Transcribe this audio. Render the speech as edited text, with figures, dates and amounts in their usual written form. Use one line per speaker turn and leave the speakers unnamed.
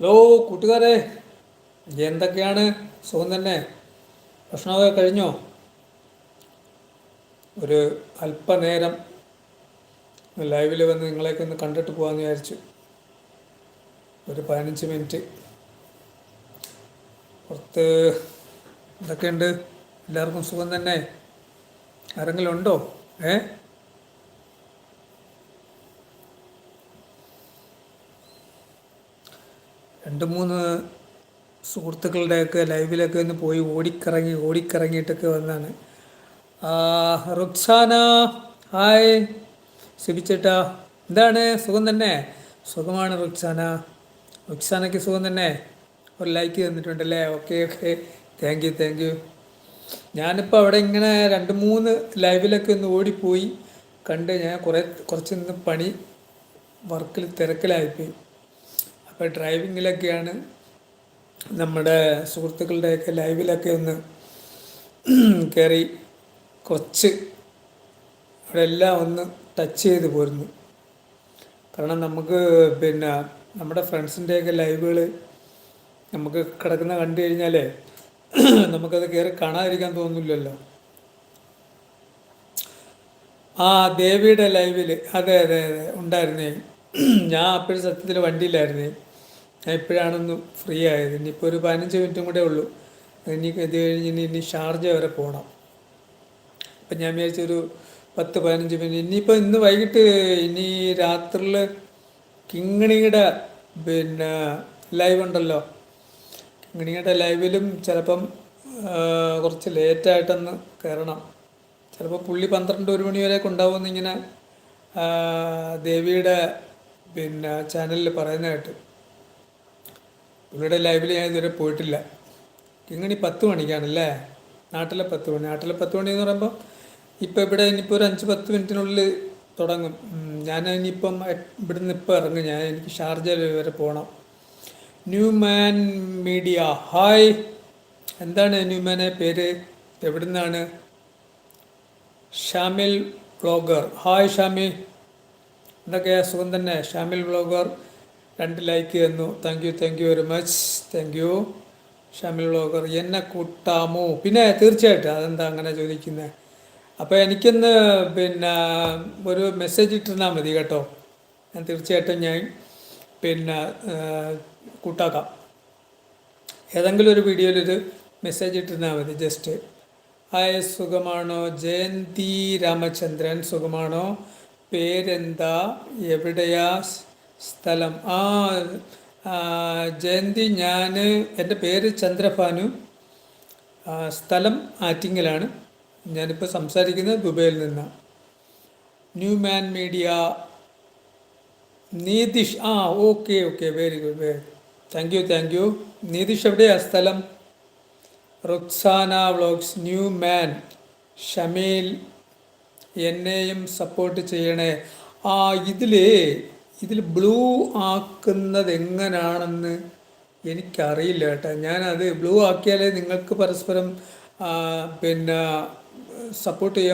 Hello കൂട്ടുകാരെ, എന്തൊക്കെയാണ്? സുഖം തന്നെ? ഭക്ഷണമൊക്കെ കഴിഞ്ഞോ? ഒരു അല്പനേരം ലൈവിൽ വന്ന് നിങ്ങളെയൊക്കെ ഒന്ന് കണ്ടിട്ട് പോകാമെന്ന് വിചാരിച്ചു. ഒരു 15 മിനിറ്റ്. പുറത്ത് എന്തൊക്കെയുണ്ട്? എല്ലാവർക്കും സുഖം തന്നെ? ആരെങ്കിലും ഉണ്ടോ? ഏ രണ്ട് മൂന്ന് സുഹൃത്തുക്കളുടെയൊക്കെ ലൈവിലൊക്കെ ഒന്ന് പോയി ഓടിക്കറങ്ങിയിട്ടൊക്കെ വന്നാണ്. റുക്സാന, ഹായ്. സിബിച്ചേട്ടാ, എന്താണ്? സുഖം തന്നെ? സുഖമാണ് റുക്സാന. റുക്സാനയ്ക്ക് സുഖം തന്നെ? ഒരു ലൈക്ക് തന്നിട്ടുണ്ടല്ലേ? Okay okay, thank you. ഞാനിപ്പോൾ അവിടെ ഇങ്ങനെ രണ്ട് മൂന്ന് ലൈവിലൊക്കെ ഒന്ന് ഓടിപ്പോയി കണ്ട്. ഞാൻ കുറച്ചൊന്ന് പണി വർക്കിൽ തിരക്കിലായിപ്പോയി. അപ്പോൾ ഡ്രൈവിങ്ങിലൊക്കെയാണ്. നമ്മുടെ സുഹൃത്തുക്കളുടെയൊക്കെ ലൈവിലൊക്കെ ഒന്ന് കയറി കുറച്ച് അവിടെ എല്ലാം ഒന്ന് ടച്ച് ചെയ്ത് പോരുന്നു. കാരണം നമുക്ക് പിന്നെ നമ്മുടെ ഫ്രണ്ട്സിൻ്റെയൊക്കെ ലൈവുകൾ നമുക്ക് കിടക്കുന്ന കണ്ടു കഴിഞ്ഞാലേ നമുക്കത് കയറി കാണാതിരിക്കാൻ തോന്നില്ലല്ലോ. ദേവിയുടെ ലൈവിൽ അതെ അതെ അതെ ഉണ്ടായിരുന്നേ. ഞാൻ അപ്പോഴും സത്യത്തിൽ വണ്ടിയിലായിരുന്നേ. ഞാൻ ഇപ്പോഴാണൊന്ന് ഫ്രീ ആയത്. ഇനിയിപ്പോൾ ഒരു 15 മിനിറ്റും കൂടെ ഉള്ളൂ. ഇത് കഴിഞ്ഞ് ഇനി ഷാർജ വരെ പോകണം. അപ്പം ഞാൻ വിചാരിച്ചൊരു 10-15 മിനിറ്റ്. ഇനിയിപ്പോൾ ഇന്ന് വൈകിട്ട് ഇനി രാത്രിയിൽ കിങ്ങിണിയുടെ പിന്നെ ലൈവ് ഉണ്ടല്ലോ. കിങ്ങിണിയുടെ ലൈവിലും ചിലപ്പം കുറച്ച് ലേറ്റായിട്ടൊന്ന് കയറണം. ചിലപ്പോൾ പുള്ളി 12-1 മണി വരെയൊക്കെ ഉണ്ടാവുമെന്ന് ഇങ്ങനെ ദേവിയുടെ പിന്നെ ചാനലിൽ പറയുന്ന കേട്ട്. പുള്ളിയുടെ ലൈവിൽ ഞാൻ ഇതുവരെ പോയിട്ടില്ല. കിങ്ങിണി 10 മണിക്കാണല്ലേ? നാട്ടിലെ 10 മണി. നാട്ടിലെ 10 മണി എന്ന് പറയുമ്പോൾ ഇപ്പോൾ ഇവിടെ ഇനിയിപ്പോൾ ഒരു 5-10 മിനിറ്റിനുള്ളിൽ തുടങ്ങും. ഞാൻ ഇനിയിപ്പം ഇവിടുന്ന് ഇപ്പോൾ ഇറങ്ങും. എനിക്ക് ഷാർജ വരെ പോകണം. Newman media, hi. എന്താണ് ന്യൂമാനെ പേര്? എവിടെ നിന്നാണ്? Shamil vlogger, hi Shami. എന്തൊക്കെയാ? സുഖം തന്നെ? ഷാമിൽ വ്ളോഗർ 2 ലൈക്ക് തന്നു. Thank you very much. Thank you Shamil vlogger. എന്നെ കൂട്ടാമോ? പിന്നെ തീർച്ചയായിട്ടും. അതെന്താ അങ്ങനെ ചോദിക്കുന്നത്? അപ്പോൾ എനിക്കൊന്ന് പിന്നെ ഒരു മെസ്സേജ് ഇട്ടിരുന്നാൽ മതി കേട്ടോ. ഞാൻ തീർച്ചയായിട്ടും പിന്നെ കൂട്ടാക്കാം. ഏതെങ്കിലും ഒരു വീഡിയോയിലൊരു മെസ്സേജ് ഇട്ടിരുന്നാൽ മതി ജസ്റ്റ്. ഹായ്, സുഖമാണോ? ജയന്തി രാമചന്ദ്രൻ, സുഖമാണോ? പേരെന്താ? എവിടെയാ സ്ഥലം? ജയന്തി, എൻ്റെ പേര് ചന്ദ്രഭാനു. സ്ഥലം ആറ്റിങ്ങലാണ്. ഞാനിപ്പോൾ സംസാരിക്കുന്നത് ദുബൈയിൽ നിന്നാണ്. Newman media, Nitheesh. Okay very good. Thank you. Nitheesh എവിടെയാ സ്ഥലം? റുക്സാന വ്ളോഗ്സ്, ന്യൂമാൻ, ഷമീൽ, എന്നെയും സപ്പോർട്ട് ചെയ്യണേ. ഇതിൽ ബ്ലൂ ആക്കുന്നത് എങ്ങനെയാണെന്ന് എനിക്കറിയില്ല കേട്ടോ. ഞാനത് ബ്ലൂ ആക്കിയാലേ നിങ്ങൾക്ക് പരസ്പരം പിന്നെ സപ്പോർട്ട് ചെയ്യാൻ